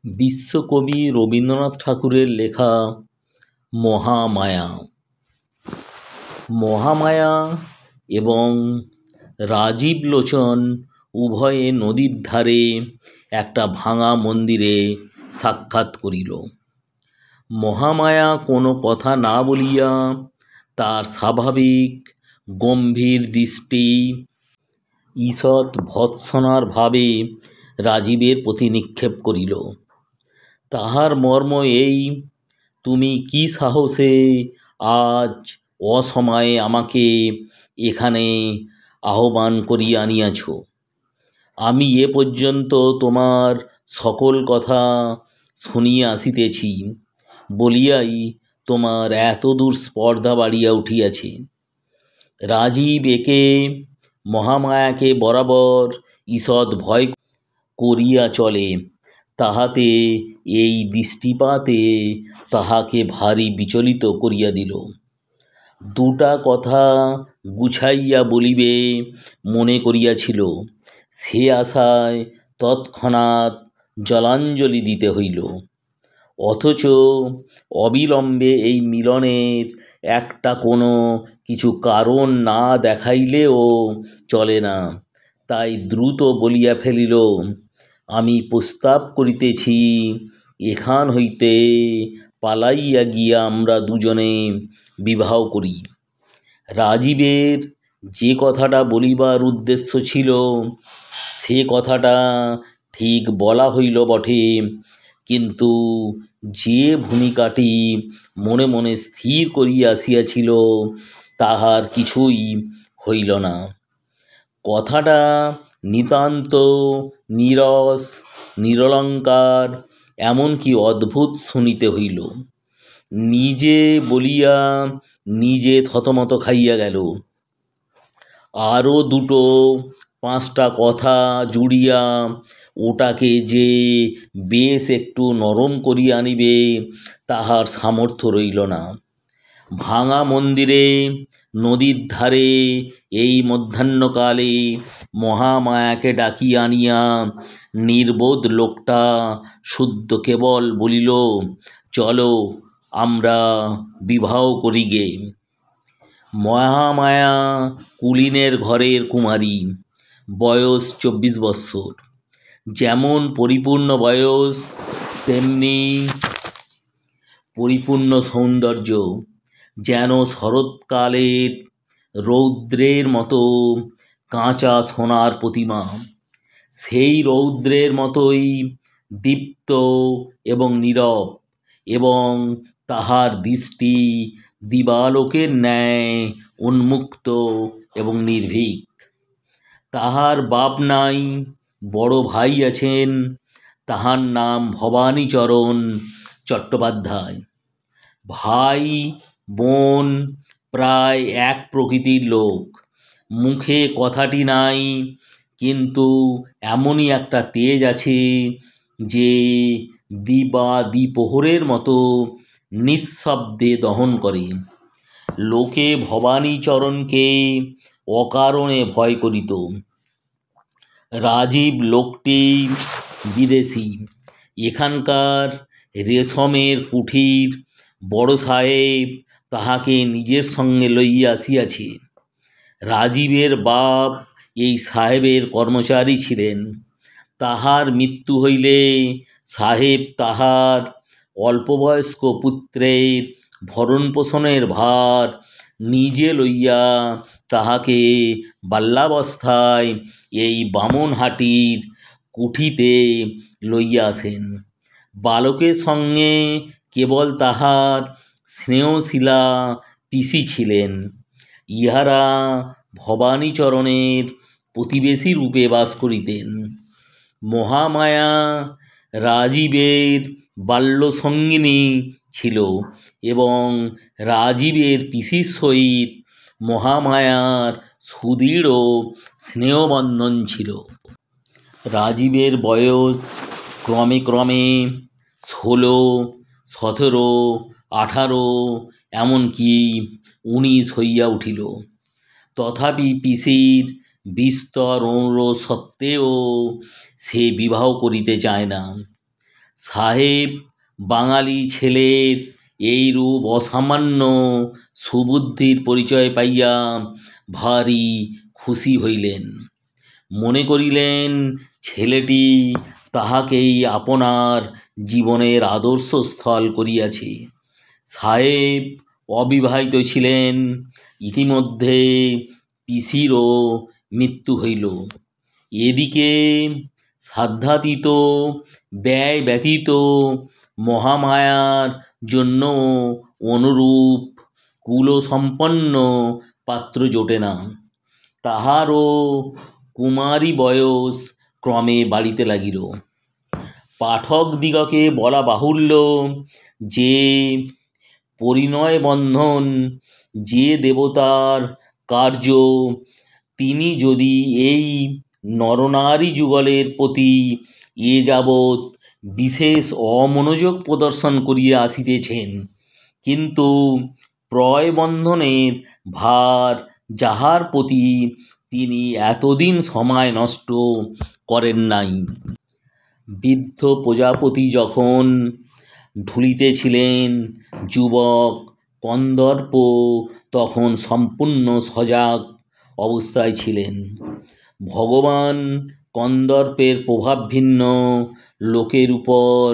বিশ্বকবি রবীন্দ্রনাথ ঠাকুরের লেখা মহামায়া। মহামায়া এবং রাজীব লোচন উভয়ে নদীর ধারে একটা ভাঙা মন্দিরে সাক্ষাৎ করিল। মহামায়া কোনো কথা না বলিয়া তার স্বাভাবিক গম্ভীর দৃষ্টি ঈষৎ ভৎসনার ভাবে রাজীবের প্রতি নিক্ষেপ করিল। তাহার মর্ম এই, তুমি কি সাহসে আজ অসময়ে আমাকে এখানে আহ্বান করিয়া আনিয়াছ? আমি এ পর্যন্ত তোমার সকল কথা শুনিয়া আসিতেছি বলিয়াই তোমার এত দূর স্পর্ধা বাড়িয়া উঠিয়াছে। রাজীব একে মহামায়াকে বরাবর ঈষৎ ভয় করিয়া চলে, তাহাতে এই দৃষ্টিপাতে তাহাকে ভারী বিচলিত করিয়া দিল। দুটা কথা গুছাইয়া বলিবে মনে করিয়াছিল, সে আশায় তৎক্ষণাৎ জলাঞ্জলি দিতে হইল। অথচ অবিলম্বে এই মিলনের একটা কোনো কিছু কারণ না দেখাইলেও চলে না। তাই দ্রুত বলিয়া ফেলিল, আমি প্রস্তাব করিতেছি এখান হইতে পালাইয়া গিয়া আমরা দুজনে বিবাহ করি। রাজীবের যে কথাটা বলিবার উদ্দেশ্য ছিল সে কথাটা ঠিক বলা হইল বটে, কিন্তু যে ভূমিকাটি মনে মনে স্থির করিয়া আসিয়াছিল তাহার কিছুই হইল না। কথাটা নিতান্ত নীরস, নিরলঙ্কার, এমনকি অদ্ভুত শুনিতে হইল। নিজে বলিয়া নিজে থতমত খাইয়া গেল। আরও দুটো পাঁচটা কথা জুড়িয়া ওটাকে যে বেশ একটু নরম করিয়া আনিবে তাহার সামর্থ্য রইল না। ভাঙা মন্দিরে নদীর ধারে এই মধ্যাহ্নকালে মহামায়াকে ডাকিয়া আনিয়া নির্বোধ লোকটা শুদ্ধ কেবল বলিল, চলো আমরা বিবাহ করি গে। মহামায়া কুলীনের ঘরের কুমারী, বয়স 24 বৎসর। যেমন পরিপূর্ণ বয়স তেমনি পরিপূর্ণ সৌন্দর্য, যেন শরৎকালের রৌদ্রের মতো কাঁচা সোনার প্রতিমা। সেই রৌদ্রের মতোই দীপ্ত এবং নীরব, এবং তাহার দৃষ্টি দিবালোকের ন্যায় উন্মুক্ত এবং নির্ভীক। তাহার বাপ নাই, বড় ভাই আছেন, তাহার নাম ভবানীচরণ চট্টোপাধ্যায়। ভাই বোন প্রায় এক প্রকৃতির লোক। মুখে কথাটি নাই, কিন্তু এমনই একটা তেজ আছে যে দ্বিপ্রহরের মতো নিঃশব্দে দহন করে। লোকে ভবানীচরণকে অকারণে ভয় করিত। রাজীব লোকটি বিদেশী, এখানকার রেশমের কুঠির বড় সাহেব তাহাকে নিজের সঙ্গে লইয়া আসিয়াছে। রাজীবের বাপ এই সাহেবের কর্মচারী ছিলেন। তাহার মৃত্যু হইলে সাহেব তাহার অল্পবয়স্ক পুত্রের ভরণপোষণের ভার নিজে লইয়া তাহাকে বাল্যাবস্থায় এই বামনহাটির কুঠিতে লইয়া আসেন। বালকের সঙ্গে কেবল তাহার স্নেহশীলা পিসি ছিলেন। ইহারা ভবানীচরণের প্রতিবেশী রূপে বাস করিতেন। মহামায়া রাজীবের বাল্যসঙ্গিনী ছিল এবং রাজীবের পিসির সহিত মহামায়ার সুদৃঢ় স্নেহবন্ধন ছিল। রাজীবের বয়স ক্রমে ক্রমে 16, 17, 18, এমনকি 19 হইয়া উঠিল। তথাপি পিসির বিস্তর অনুরোধ সত্ত্বেও সে বিবাহ করিতে চায় না। সাহেব বাঙালি ছেলের এইরূপ অসামান্য সুবুদ্ধির পরিচয় পাইয়া ভারী খুশি হইলেন। মনে করিলেন ছেলেটি তাহাকেই আপনার জীবনের আদর্শস্থল করিয়াছে। সাহেব অবিবাহিত ছিলেন। ইতিমধ্যে পিসিরও মৃত্যু হইল। এদিকে সাধ্যাতীত ব্যয় ব্যতীত মহামায়ার জন্য অনুরূপ কুলসম্পন্ন পাত্র জোটে না। তাহারও কুমারী বয়স ক্রমে বাড়িতে লাগিল। পাঠকদিগকে বলা বাহুল্য যে পরিণয় বন্ধন যে দেবতার কার্য, তিনি যদি এই নরনারী যুগলের প্রতি এ যাবৎ বিশেষ অমনোযোগ প্রদর্শন করিয়া আসিতেছেন, কিন্তু প্রয়বন্ধনের ভার যাহার প্রতি তিনি এতদিন সময় নষ্ট করেন নাই। বৃদ্ধ প্রজাপতি যখন ঢুলিতেছিলেন, যুবক কন্দর্প তখন সম্পূর্ণ সজাগ অবস্থায় ছিলেন। ভগবান কন্দর্পের প্রভাব ভিন্ন লোকের উপর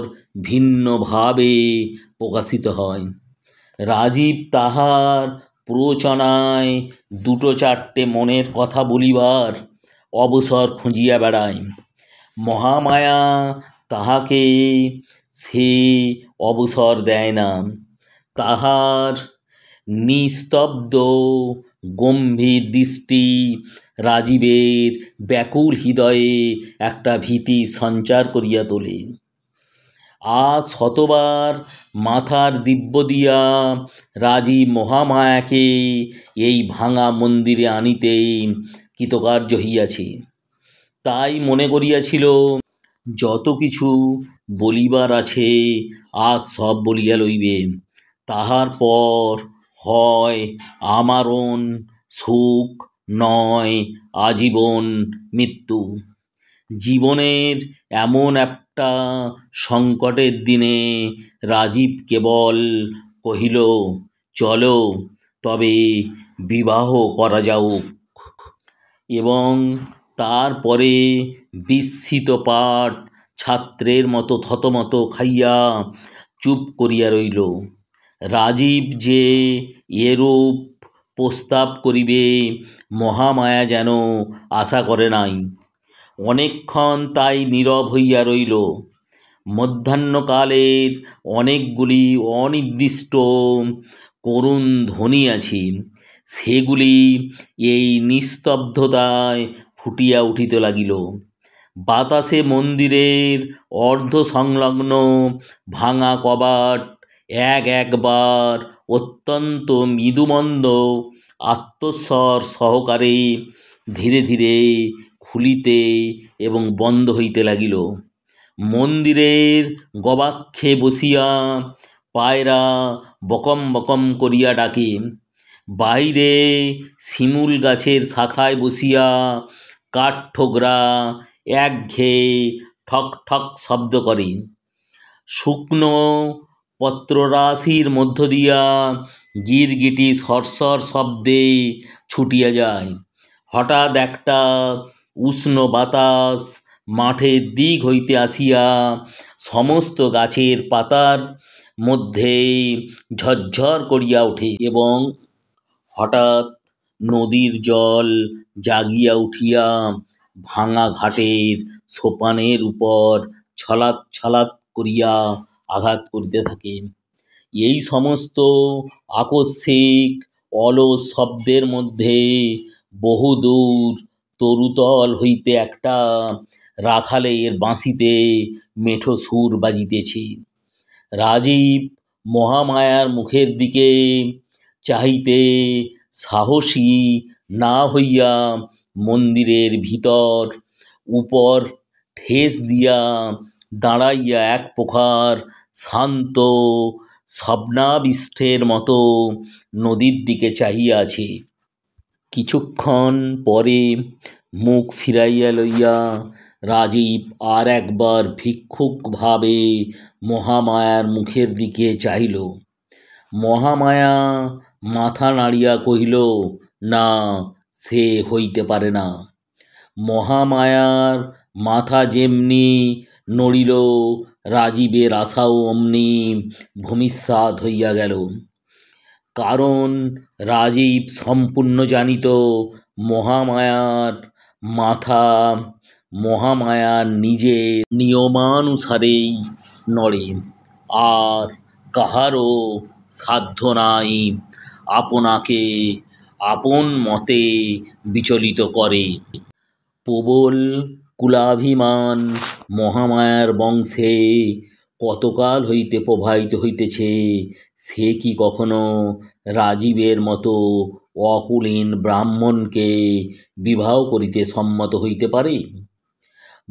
ভিন্নভাবে প্রকাশিত হয়। রাজীব তাহার প্ররোচনায় দুটো চারটে মনের কথা বলিবার অবসর খুঁজিয়া বেড়ায়। মহামায়া তাহাকে সে অবসর দেয় না। তাহার নিস্তব্ধ গম্ভীর দৃষ্টি রাজীবের ব্যাকুল হৃদয়ে একটা ভীতি সঞ্চার করিয়া তোলে। আজ শতবার মাথার দিব্য দিয়া রাজীব মহামায়াকে এই ভাঙা মন্দিরে আনিতে কৃতকার্য হইয়াছে। তাই মনে করিয়াছিল, যত কিছু বলিবার আছে আজ সব বলিয়া লইবে। তাহার পর হয় আমারণ সুখ, নয় আজীবন মৃত্যু। জীবনের এমন একটা সংকটের দিনে রাজীব কেবল কহিল, চলো তবে বিবাহ করা যাউক। এবং তারপরে বিস্মিত পাঠ ছাত্রের মতো থতমত খাইয়া চুপ করিয়া রইল। রাজীব যে এরূপ প্রস্তাব করিবে মহামায়া যেন আশা করে নাই। অনেকক্ষণ তাই নীরব হইয়া রইল। মধ্যাহ্নকালের অনেকগুলি অনির্দিষ্ট করুণ ধ্বনি আছে, সেগুলি এই নিস্তব্ধতায় ফুটিয়া উঠিতে লাগিল। বাতাসে মন্দিরের অর্ধসংলগ্ন ভাঙা কবাট একবার অত্যন্ত মৃদুমন্দ আত্মস্বর সহকারে ধীরে ধীরে খুলিতে এবং বন্ধ হইতে লাগিল। মন্দিরের গবাক্ষে বসিয়া পায়রা বকম বকম করিয়া ডাকে। বাইরে শিমুল গাছের শাখায় বসিয়া কাঠঠোকরা একঘেয়ে ঠক ঠক শব্দ করে। শুকনো পত্ররাশির মধ্য দিয়া গিরগিটি সরসর শব্দে ছুটিয়া যায়। হঠাৎ একটা উষ্ণ বাতাস মাঠের দিক হইতে আসিয়া সমস্ত গাছের পাতার মধ্যে ঝরঝর করিয়া ওঠে, এবং হঠাৎ নদীর জল জাগিয়া উঠিয়া ভাঙা ঘাটের সোপানের উপর ছলাৎ ছলাৎ করিয়া আঘাত করিতে থাকে। এই সমস্ত আকস্মিক অলস শব্দের মধ্যে বহুদূর তরুতল হইতে একটা রাখালের বাঁশিতে মেঠো সুর বাজিতেছে। রাজীব মহামায়ার মুখের দিকে চাহিতে সাহসী না হইয়া মন্দিরের ভিতর উপর ঠেস দিয়া দাঁড়াইয়া এক প্রকার শান্ত স্বপ্নাবিষ্টের মতো নদীর দিকে চাহিয়া আছে। কিছুক্ষণ পরে মুখ ফিরাইয়া লইয়া রাজীব আর একবার ভিক্ষুকভাবে মহামায়ার মুখের দিকে চাহিল। মহামায়া মাথা নাড়িয়া কহিল, না, সে হইতে পারে না। মহামায়ার মাথা যেমনি নড়িল, রাজীবের আশাও অমনি ভূমিসাৎ হইয়া গেল। কারণ রাজীব সম্পূর্ণ জানিত মহামায়ার মাথা মহামায়ার নিজের নিয়মানুসারেই নড়ে, আর কাহারও সাধ্য নাই আপনাকে আপন মতে বিচলিত করে। প্রবল কুলাভিমান মহামায়ার বংশে কতকাল হইতে প্রবাহিত হইতেছে, সে কি কখনো রাজীবের মতো অকুলীন ব্রাহ্মণকে বিবাহ করিতে সম্মত হইতে পারে?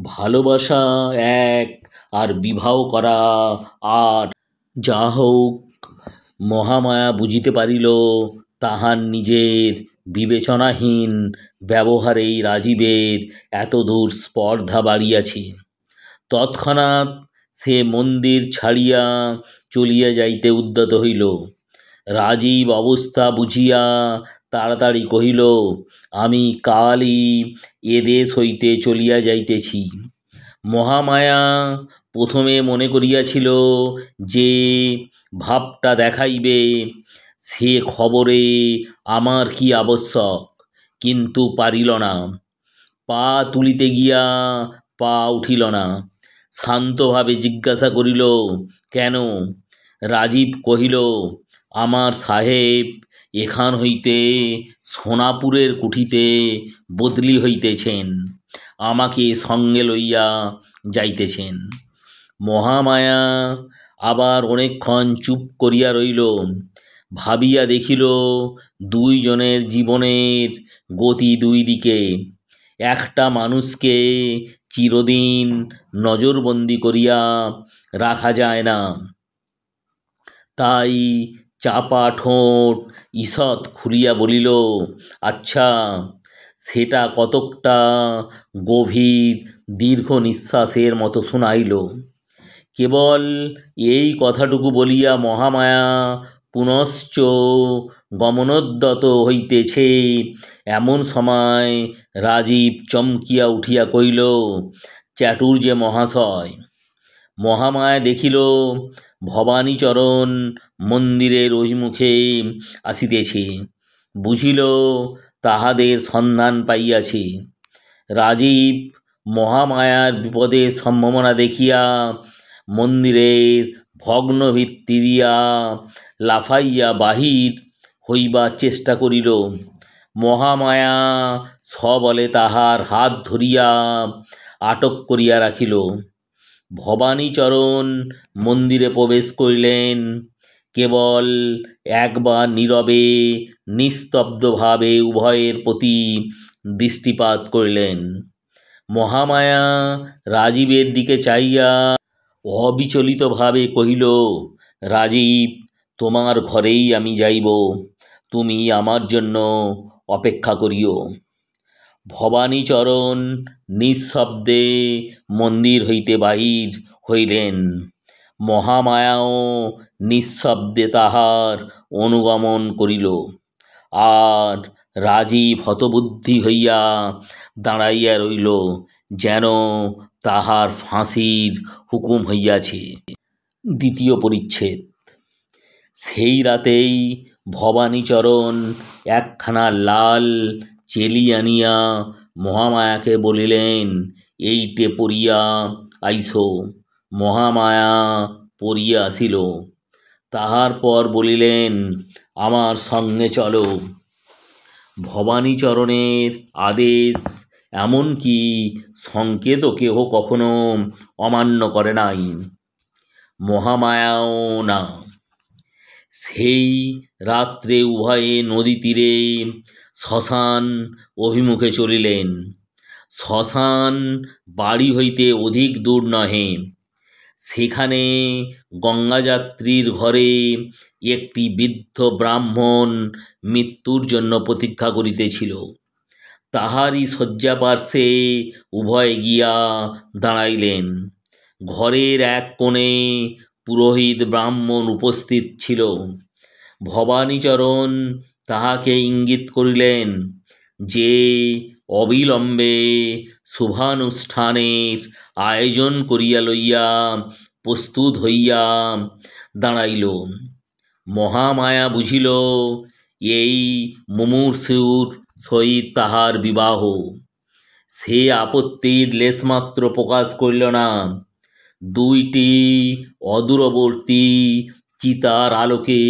ভালোবাসা এক, আর বিবাহ করা আর। যা হোক, মহামায়া বুঝিতে পারিল তাহার নিজের বিবেচনাহীন ব্যবহারেই রাজীবের এতদূর স্পর্ধা বাড়িয়াছে। তৎক্ষণাৎ সে মন্দির ছাড়িয়া চলিয়া যাইতে উদ্যত হইল। রাজীব অবস্থা বুঝিয়া তাড়াতাড়ি কহিল, আমি কালই এদেশ হইতে চলিয়া যাইতেছি। মহামায়া প্রথমে মনে করিয়াছিল যে ভাবটা দেখাইবে, সে খবরে আমার কি আবশ্যক, কিন্তু পারিল না। পা তুলিতে গিয়া পা উঠিল না। শান্তভাবে জিজ্ঞাসা করিল, কেন? রাজীব কহিল, আমার সাহেব এখান হইতে সোনাপুরের কুঠিতে বদলি হইতেছেন, আমাকে সঙ্গে লইয়া যাইতেছেন। মহামায়া আবার অনেকক্ষণ চুপ করিয়া রইল। ভাবিয়া দেখিল দুইজনের জীবনের গতি দুই দিকে। একটা মানুষকে চিরদিন নজরবন্দি করিয়া রাখা যায় না। তাই চাপা ঠোঁট ঈষৎ খুলিয়া বলিল, আচ্ছা। সেটা কতকটা গভীর দীর্ঘ নিঃশ্বাসের মতো শোনাইল। কেবল এই কথাটুকু বলিয়া মহামায়া পুনশ্চ গমনোদ্যত হইতেছে, এমন সময় রাজীব চমকিয়া উঠিয়া কহিল, চাটুর্যে মহাশয়। মহামায়া দেখিল ভবানীচরণ মন্দিরের অভিমুখে আসিতেছে, বুঝিল তাহাদের সন্ধান পাইয়াছে। রাজীব মহামায়ার বিপদের সম্ভাবনা দেখিয়া মন্দিরের ভগ্ন ভিত্তি দিয়া লাফাইয়া বাহির হইবার চেষ্টা করিল। মহামায়া সবলে তাহার হাত ধরিয়া আটক করিয়া রাখিল। ভবানীচরণ মন্দিরে প্রবেশ করিলেন। কেবল একবার নীরবে নিস্তব্ধভাবে উভয়ের প্রতি দৃষ্টিপাত করিলেন। মহামায়া রাজীবের দিকে চাহিয়া অবিচলিতভাবে কহিল, রাজীব, তোমার ঘরেই আমি যাইব, তুমি আমার জন্য অপেক্ষা করিও। ভবানীচরণ নিঃশব্দে মন্দির হইতে বাহির হইলেন। মহামায়াও নিঃশব্দে তাহার অনুগমন করিল। আর রাজীব হতবুদ্ধি হইয়া দাঁড়াইয়া রইল, যেন তাহার ফাঁসির হুকুম হইয়াছে। দ্বিতীয় পরিচ্ছেদ। সেই রাতেই ভবানীচরণ একখানা লাল চেলি আনিয়া মহামায়াকে বলিলেন, এইটে পড়িয়া আইসো। মহামায়া পড়িয়া আসিল। তাহার পর বলিলেন, আমার সঙ্গে চলো। ভবানীচরণের আদেশ, এমনকি সংকেতও কেহ কখনো অমান্য করে নাই, মহামায়াও না। সেই রাত্রে উভয়ে নদী তীরে শ্মশান অভিমুখে চলিলেন। শ্মশান বাড়ি হইতে অধিক দূর নহে। সেখানে গঙ্গাযাত্রীর ঘরে একটি বৃদ্ধ ব্রাহ্মণ মৃত্যুর জন্য প্রতীক্ষা করিতেছিল। তাহারই শয্যাপার্শ্বে উভয়ে গিয়া দাঁড়াইলেন। ঘরের এক কোণে পুরোহিত ব্রাহ্মণ উপস্থিত ছিল। ভবানীচরণ তাহাকে ইঙ্গিত করিলেন যে অবিলম্বে শুভানুষ্ঠানের আয়োজন করিয়া লইয়া প্রস্তুত হইয়া দাঁড়াইল। মহামায়া বুঝিল এই মুমূর্ষুর সহিত তাহার বিবাহ। সে আপত্তির লেশমাত্র প্রকাশ করিল না। দুইটি অদূরবর্তী চিতার আলোকে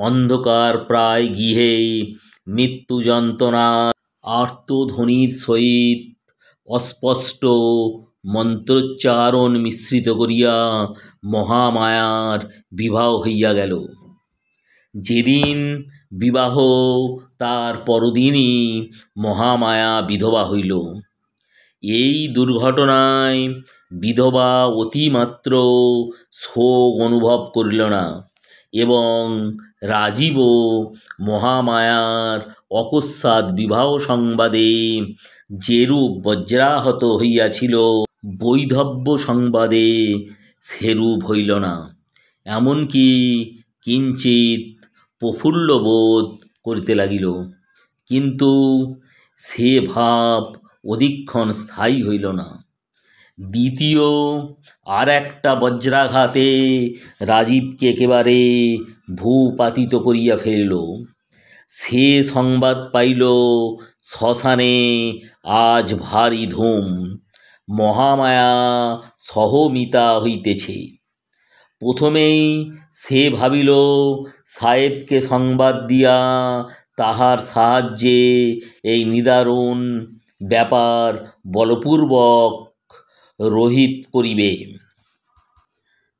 অন্ধকার প্রায় গৃহে মৃত্যু যন্ত্রণার আর্তধ্বনির সহিত অস্পষ্ট মন্ত্রোচ্চারণ মিশ্রিত করিয়া মহামায়ার বিবাহ হইয়া গেল। যেদিন বিবাহ তার পরদিনই মহামায়া বিধবা হইল। এই দুর্ঘটনায় বিধবা অতিমাত্র শোক অনুভব করিল না এবং রাজীবও মহামায়ার অকস্মাৎ বিবাহ সংবাদে যেরূপ বজ্রাহত হইয়াছিল, বৈধব্য সংবাদে সেরূপ হইল না। এমনকি কিঞ্চিৎ প্রফুল্ল বোধ করিতে লাগিল। কিন্তু সে ভাব অধিকক্ষণ স্থায়ী হইল না। দ্বিতীয় আর একটা বজ্রাঘাতে রাজীবকে একেবারে ভূপাতিত করিয়া ফেলিল। সে সংবাদ পাইল শ্মশানে আজ ভারী ধুম, মহামায়া সহমিতা হইতেছে। প্রথমেই সে ভাবিল সাহেবকে সংবাদ দিয়া তাহার সাহায্যে এই নিদারুণ ব্যাপার বলপূর্বক রহিত করিবে।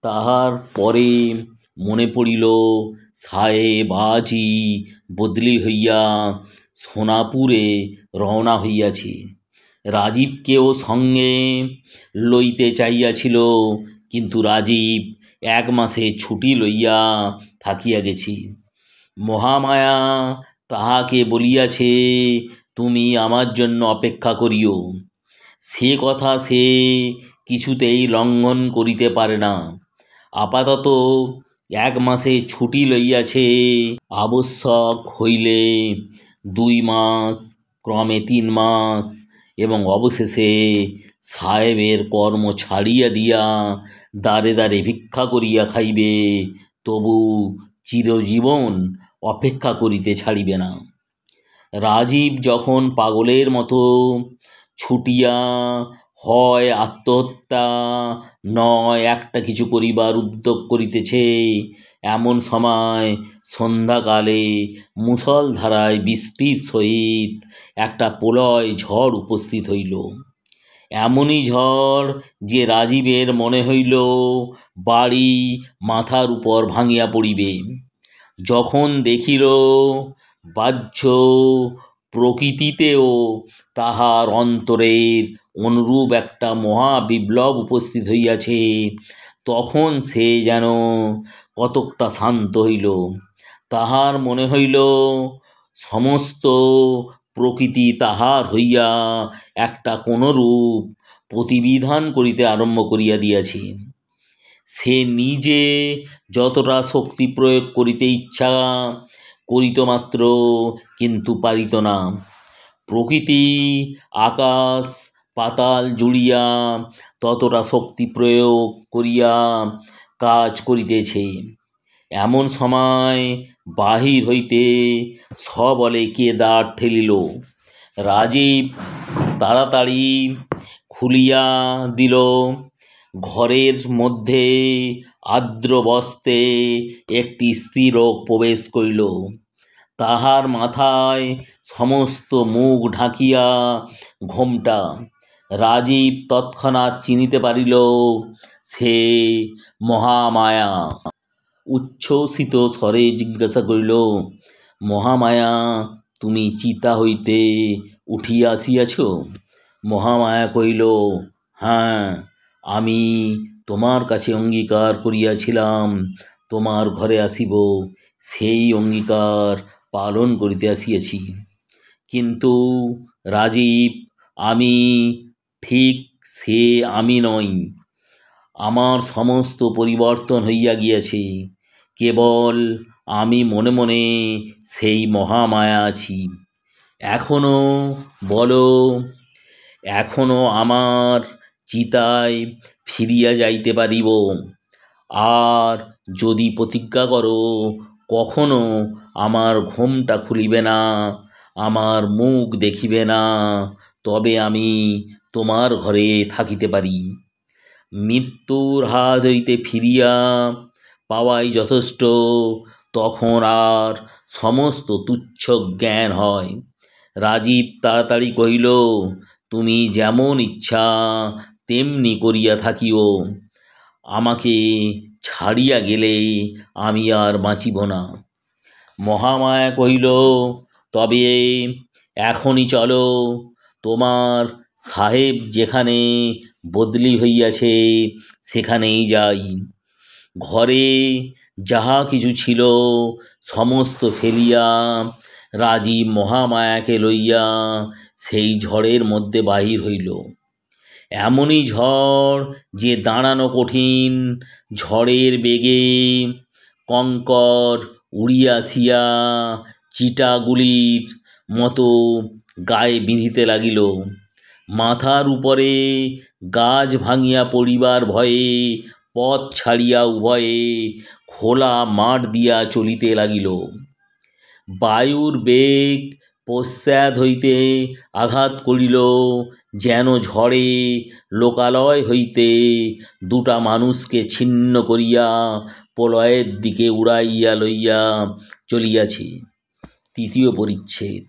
তাহার পরে মনে পড়িল সাহেব আজই বদলি হইয়া সোনাপুরে রওনা হইয়াছে। রাজীবকেও সঙ্গে লইতে চাহিয়াছিল, কিন্তু রাজীব 1 মাসের ছুটি লইয়া থাকিয়া গেছে। মহামায়া তাহাকে বলিয়াছে, তুমি আমার জন্য অপেক্ষা করিও। সে কথা সে কিছুতেই লঙ্ঘন করিতে পারে না। আপাতত 1 মাসের ছুটি লইয়াছে, আবশ্যক হইলে 2 মাস, ক্রমে 3 মাস এবং অবশেষে সাহেবের কর্ম ছাড়িয়া দিয়া দ্বারে দ্বারে ভিক্ষা করিয়া খাইবে, তবু চিরজীবন অপেক্ষা করিতে ছাড়িবে না। রাজীব যখন পাগলের মতো ছুটিয়া হয় আত্মহত্যা নয় একটা কিছু করিবার উদ্যোগ করিতেছে, এমন সময় সন্ধ্যাকালে মুষলধারায় বৃষ্টির সহিত একটা প্রলয় ঝড় উপস্থিত হইল। এমনই ঝড় যে রাজীবের মনে হইল বাড়ি মাথার উপর ভাঙিয়া পড়িবে। যখন দেখিল বাহ্য প্রকৃতিতেও তাহার অন্তরের অনুরূপ একটা মহাবিপ্লব উপস্থিত হইয়াছে, তখন সে যেন কতকটা শান্ত হইল। তাহার মনে হইল সমস্ত প্রকৃতি তাহার হইয়া একটা কোনরূপ প্রতিবিধান করিতে আরম্ভ করিয়া দিয়াছে। সে নিজে যতটা শক্তি প্রয়োগ করিতে ইচ্ছা করিত মাত্র, কিন্তু পারিত না। প্রকৃতি আকাশ পাতাল জুড়িয়া ততটা শক্তি প্রয়োগ করিয়া কাজ করিতেছে। এমন সময় বাহির হইতে সবলে কে দ্বার ঠেলিল। রাজীব তাড়াতাড়ি খুলিয়া দিল। ঘরের মধ্যে আর্দ্র বস্ত্রে একটি স্ত্রীলোক প্রবেশ করিল। তাহার মাথায় সমস্ত মুখ ঢাকিয়া ঘোমটা। রাজীব তৎক্ষণাৎ চিনিতে পারিল সে মহামায়া। উচ্ছ্বসিত স্বরে জিজ্ঞাসা করিল, মহামায়া, তুমি চিতা হইতে উঠিয়া আসিয়াছ? মহামায়া কহিল, হ্যাঁ, আমি তোমার কাছে অঙ্গীকার করিয়াছিলাম তোমার ঘরে আসিব, সেই অঙ্গীকার পালন করিতে আসিয়াছি। কিন্তু রাজীব, আমি ঠিক সে আমি নই। আমার সমস্ত পরিবর্তন হইয়া গিয়াছে, কেবল আমি মনে মনে সেই মহামায়া আছি। এখনো বলো, এখনো আমার চিতায় ফিরিয়া যাইতে পারিব। আর যদি প্রতিজ্ঞা করো কখনো আমার ঘোমটা খুলিবে না, আমার মুখ দেখিবে না, তবে আমি তোমার ঘরে থাকিতে পারি। মৃত্যুর হাত হইতে ফিরিয়া পাওয়াই যথেষ্ট, তখন আর সমস্ত তুচ্ছ জ্ঞান হয়। রাজীব তাড়াতাড়ি কহিল, তুমি যেমন ইচ্ছা তেমনি করিয়া থাকিও, আমাকে ছাড়িয়া গেলে আমি আর বাঁচিব না। মহামায়া কহিল, তবে এখনই চলো, তোমার সাহেব যেখানে বদলি হইয়াছে সেখানেই যাই। ঘরে যাহা কিছু ছিল সমস্ত ফেলিয়া রাজীব মহামায়াকে লইয়া সেই ঝড়ের মধ্যে বাহির হইল। এমনই ঝড় যে দাঁড়ানো কঠিন। ঝড়ের বেগে কঙ্কর উড়িয়া আসিয়া চিটাগুলির মতো গায়ে বিঁধিতে লাগিল। মাথার উপরে গাছ ভাঙিয়া পড়িবার ভয়ে পথ ছাড়িয়া উভয়ে খোলা মাঠ দিয়া চলিতে লাগিল। বায়ুর বেগ পশ্চাৎ হইতে আঘাত করিল, যেন ঝড়ে লোকালয় হইতে দুটা মানুষকে ছিন্ন করিয়া প্রলয়ের দিকে উড়াইয়া লইয়া চলিয়াছে। তৃতীয় পরিচ্ছেদ।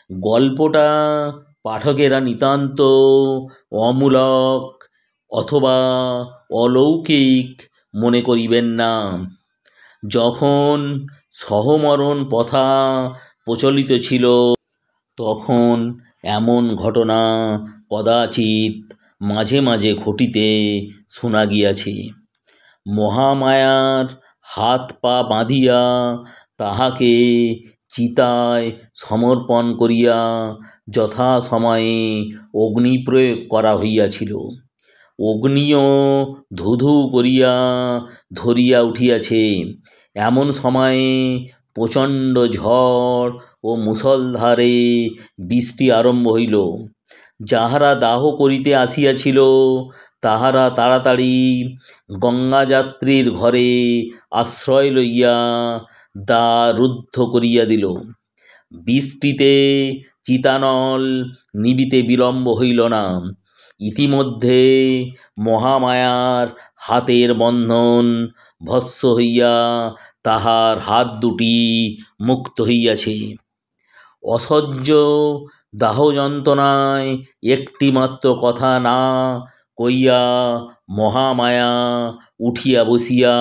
গল্পটা পাঠকেরা নিতান্ত অমূলক অথবা অলৌকিক মনে করিবেন না। যখন সহমরণ প্রথা প্রচলিত ছিল, তখন এমন ঘটনা কদাচিৎ মাঝে মাঝে ঘটিতে শোনা গিয়াছে। মহামায়ার হাত পা বাঁধিয়া তাহাকে চিতায় সমর্পণ করিয়া যথাসময়ে অগ্নিপ্রয়োগ করা হইয়াছিল। অগ্নিও ধূ করিয়া ধরিয়া উঠিয়াছে। এমন সময়ে প্রচণ্ড ঝড় ও মুষলধারে বৃষ্টি আরম্ভ হইল। যাহারা দাহ করিতে আসিয়াছিল তাহারা তাড়াতাড়ি গঙ্গাযাত্রীর ঘরে আশ্রয় লইয়া দ্বার রুদ্ধ করিয়া দিল। বৃষ্টিতে চিতানল নিবিতে বিলম্ব হইল না। ইতিমধ্যে মহামায়ার হাতের বন্ধন ভস্ম হইয়া তাহার হাত দুটি মুক্ত হইয়াছে। অসহ্য দাহ যন্ত্রণায় একটিমাত্র কথা না কইয়া মহামায়া উঠিয়া বসিয়া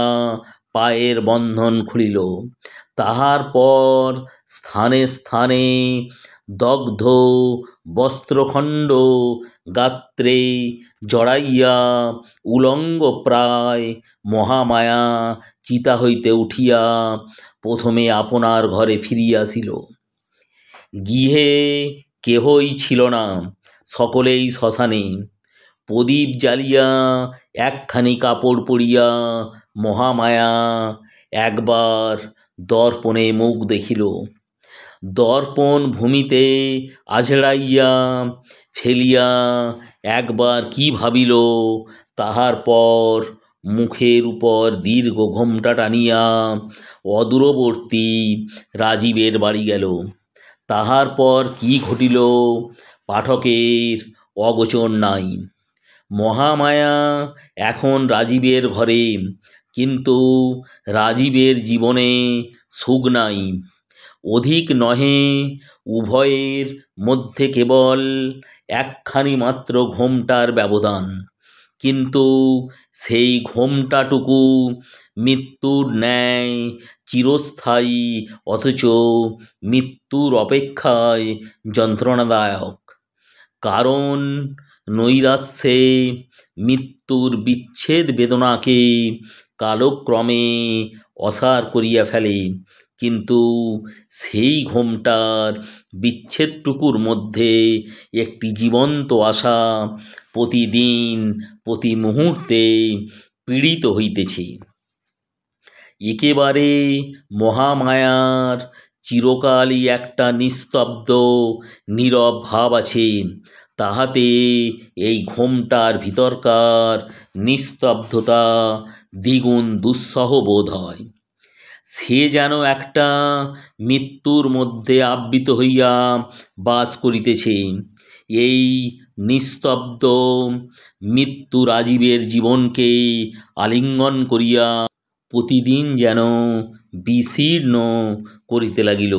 পায়ের বন্ধন খুলিল। তাহার পর স্থানে স্থানে দগ্ধ বস্ত্রখণ্ড গাত্রে জড়াইয়া উলঙ্গ প্রায় মহামায়া চিতা হইতে উঠিয়া প্রথমে আপনার ঘরে ফিরিয়া আসিল। গৃহে কেহই ছিল না, সকলেই শ্মশানে। প্রদীপ জ্বালিয়া একখানি কাপড় পরিয়া মহামায়া একবার দর্পণে মুখ দেখিল। দর্পণ ভূমিতে আছড়াইয়া ফেলিয়া একবার কি ভাবিল, তাহার পর মুখের উপর দীর্ঘ ঘোমটা টানিয়া অদূরবর্তী রাজীবের বাড়ি গেল। তাহার পর কি ঘটিল পাঠকের অগোচর নাই। মহামায়া এখন রাজীবের ঘরে, কিন্তু রাজীবের জীবনে সুখ নাই। অধিক নহে, উভয়ের মধ্যে কেবল একখানি মাত্র ঘোমটার ব্যবধান, কিন্তু সেই ঘোমটাটুকু মৃত্যুর ন্যায় চিরস্থায়ী, অথচ মৃত্যুর অপেক্ষায় যন্ত্রণাদায়ক। কারণ নৈরাশ্যে মৃত্যুর বিচ্ছেদ বেদনাকে কালক্রমে অসার করিয়া ফেলে, কিন্তু সেই ঘোমটার বিচ্ছেদটুকুর মধ্যে একটি জীবন্ত আশা প্রতিদিন প্রতি মুহূর্তে পীড়িত হইতেছে। একেবারে মহামায়ার চিরকালই একটা নিস্তব্ধ নীরব ভাব আছে, তাহাতে এই ঘোমটার ভিতরকার নিস্তব্ধতা দ্বিগুণ দুঃসহ বোধ হয়। সে যেন একটা মৃত্যুর মধ্যে আবৃত হইয়া বাস করিতেছে। এই নিস্তব্ধ মৃত্যু রাজীবের জীবনকে আলিঙ্গন করিয়া প্রতিদিন যেন বিশীর্ণ করিতে লাগিল।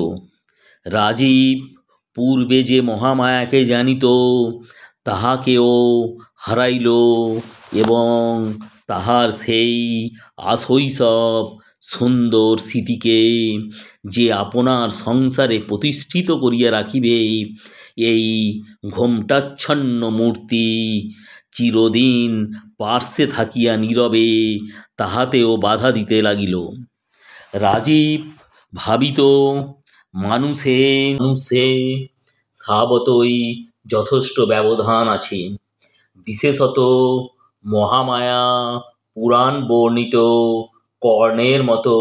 রাজীব পূর্বে যে মহামায়াকে জানিত, তাহাকেও হারাইল এবং তাহার সেই আশৈশব সুন্দর স্মৃতিকে যে আপনার সংসারে প্রতিষ্ঠিত করিয়া রাখিবে, এই ঘোমটাচ্ছন্ন মূর্তি চিরদিন পার্শ্বে থাকিয়া নীরবে তাহাতেও বাধা দিতে লাগিল। রাজীব ভাবিত, মানুষে স্বভাবতই যথেষ্ট ব্যবধান আছে, বিশেষত মহামায়া পুরাণ বর্ণিত কর্ণের মতো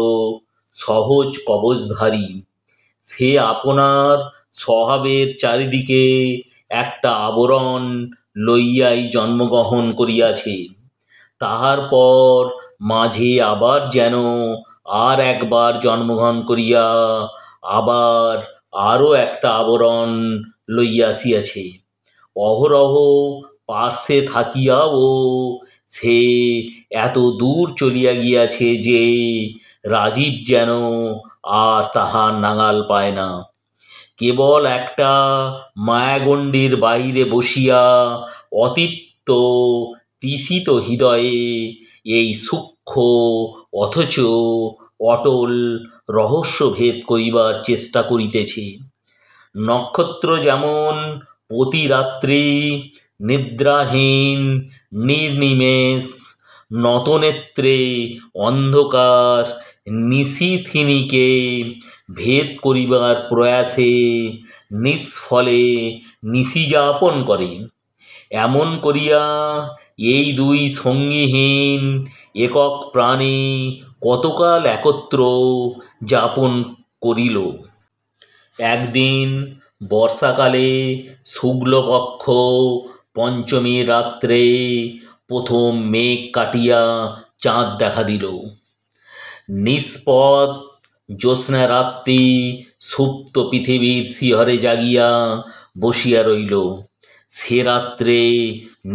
সহজ কবচধারী। সে আপনার স্বভাবের চারিদিকে একটা আবরণ লইয়াই জন্মগ্রহণ করিয়াছে, তাহার পর মাঝে আবার যেন আর একবার জন্মগ্রহণ করিয়া আবার আরও একটা আবরণ লইয়া আসিয়াছে। অহরহ পার্শ্বে থাকিয়াও সে এত দূর চলিয়া গিয়াছে যে রাজীব যেন আর তাহার নাগাল পায় না। কেবল একটা মায়াগণ্ডির বাহিরে বসিয়া অতৃপ্ত তৃষিত হৃদয়ে এই সূক্ষ্ম অথচ অটল রহস্যভেদ করিবার চেষ্টা করিতেছে। নক্ষত্র যেমন প্রতি রাত্রি নিদ্রাহীন নির্নিমেষ নতনেত্রে অন্ধকার নিশীথিনীকে ভেদ করিবার প্রয়াসে নিষ্ফলে নিশিযাপন করে, এমন করিয়া এই দুই সঙ্গীহীন একক প্রাণী কতকাল একত্র যাপন করিল। একদিন বর্ষাকালে শুক্লপক্ষ পঞ্চমীর রাত্রে প্রথম মেঘ কাটিয়া চাঁদ দেখা দিল। নিষ্পদ জ্যোৎস্না রাত্রি সুপ্ত পৃথিবীর শিহরে জাগিয়া বসিয়া রইল। সে রাত্রে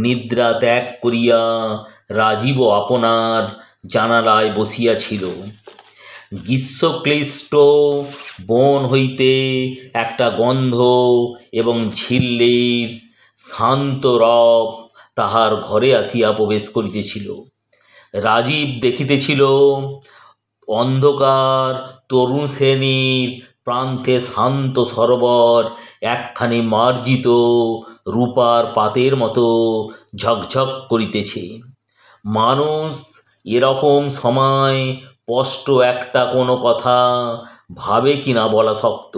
নিদ্রা ত্যাগ করিয়া রাজীব আপনার জানালায় বসিয়াছিল। গ্রীষ্মক্লিষ্ট বন হইতে একটা গন্ধ এবং ঝিল্লির শান্ত রব তাহার ঘরে আসিয়া প্রবেশ করিতেছিল। রাজীব দেখিতেছিল অন্ধকার তরুণ শ্রেণীর প্রান্তে শান্ত সরোবর একখানি মার্জিত রূপার পাতের মতো ঝকঝক করিতেছে। মানুষ এরকম সময় স্পষ্ট একটা কোনো কথা ভাবে কিনা বলা শক্ত।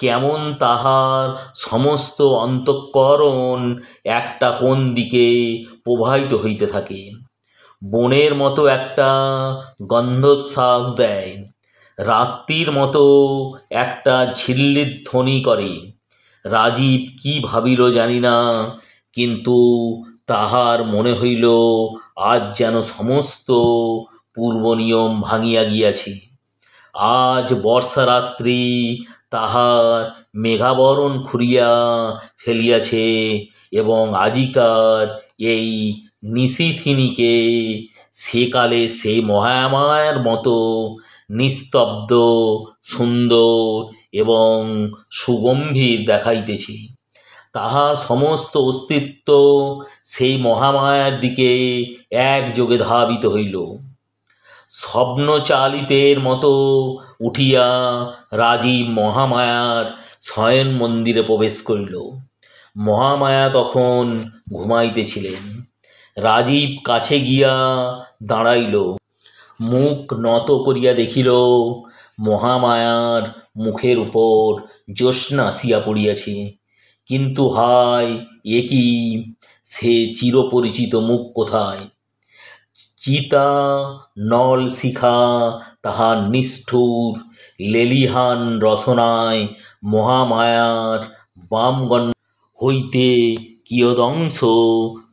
কেমন তাহার সমস্ত অন্তঃকরণ একটা কোন দিকে প্রবাহিত হইতে থাকে, বনের মতো একটা গন্ধশ্বাস দেয়, রাত্রির মতো একটা ঝিল্লির ধ্বনি করে। রাজীব কি ভাবিল জানি না, কিন্তু তাহার মনে হইল আজ যেন সমস্ত পূর্বনিয়ম ভাঙিয়া গিয়াছে। আজ বর্ষারাত্রি তাহার মেঘাবরণ খুঁড়িয়া ফেলিয়াছে এবং আজিকার এই নিশীথিনীকে সেকালে সেই মহামায়ার মতো নিস্তব্ধ সুন্দর এবং সুগম্ভীর দেখাইতেছে। তাহার সমস্ত অস্তিত্ব সেই মহামায়ার দিকে একযোগে ধাবিত হইল। স্বপ্নচালিতের মতো উঠিয়া রাজীব মহামায়ার শয়ন মন্দিরে প্রবেশ করিল। মহামায়া তখন ঘুমাইতেছিলেন। রাজীব কাছে গিয়া দাঁড়াইল, মুখ নত করিয়া দেখিল মহামায়ার মুখের উপর জ্যোৎস্না আসিয়া পড়িয়াছে। কিন্তু হায়, এ কি, সে চিরপরিচিত মুখ কোথায়? চিতা নল শিখা তাহার নিষ্ঠুর লেলিহান রসনায় মহামায়ার বামগণ্ড হইতে কিয়দংশ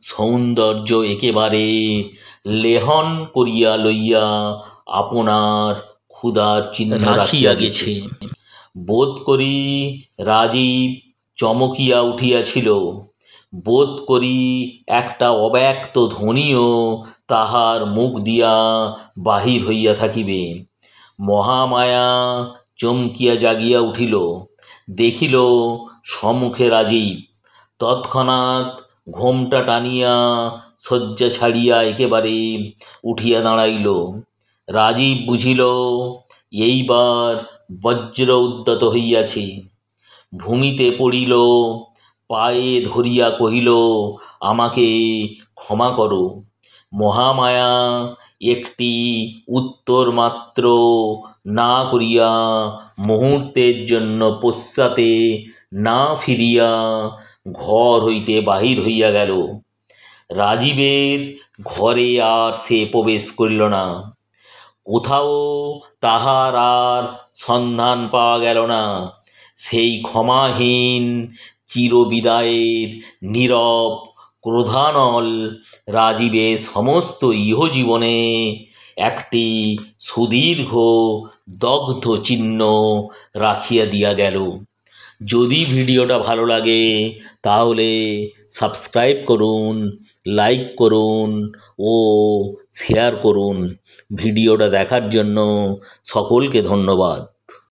সৌন্দর্য একেবারে লেহন করিয়া লইয়া আপনার ক্ষুধার চিহ্ন রাখিয়া গেছে। বোধ করি রাজীব চমকিয়া উঠিয়াছিল। বোধ করি একটা অব্যক্ত ধ্বনিও তাহার মুখ দিয়া বাহির হইয়া থাকিবে। মহামায়া চমকিয়া জাগিয়া উঠিল, দেখিল সম্মুখে রাজীব। তৎক্ষণাৎ ঘোমটা টানিয়া শয্যা ছাড়িয়া একেবারে উঠিয়া দাঁড়াইল। রাজীব বুঝিল এইবার বজ্র উদ্যত হইয়াছে। ভূমিতে পড়িল, পায়ে ধরিয়া কহিল, আমাকে ক্ষমা করো। মহামায়া একটি উত্তর মাত্র না করিয়া মুহূর্তের জন্য পশ্চাতে না ফিরিয়া ঘর হইতে বাহির হইয়া গেল। রাজীবের ঘরে আর সে প্রবেশ করিল না। কোথাও তাহার আর সন্ধান পাওয়া গেল না। সেই ক্ষমাহীন চিরবিদায়ের নীরব ক্রোধানল রাজীবের সমস্ত ইহজীবনে একটি সুদীর্ঘ দগ্ধ চিহ্ন রাখিয়া দিয়া গেল। যদি ভিডিওটা ভালো লাগে তাহলে সাবস্ক্রাইব করুন, লাইক করুন ও শেয়ার করুন। ভিডিওটা দেখার জন্য সকলকে ধন্যবাদ।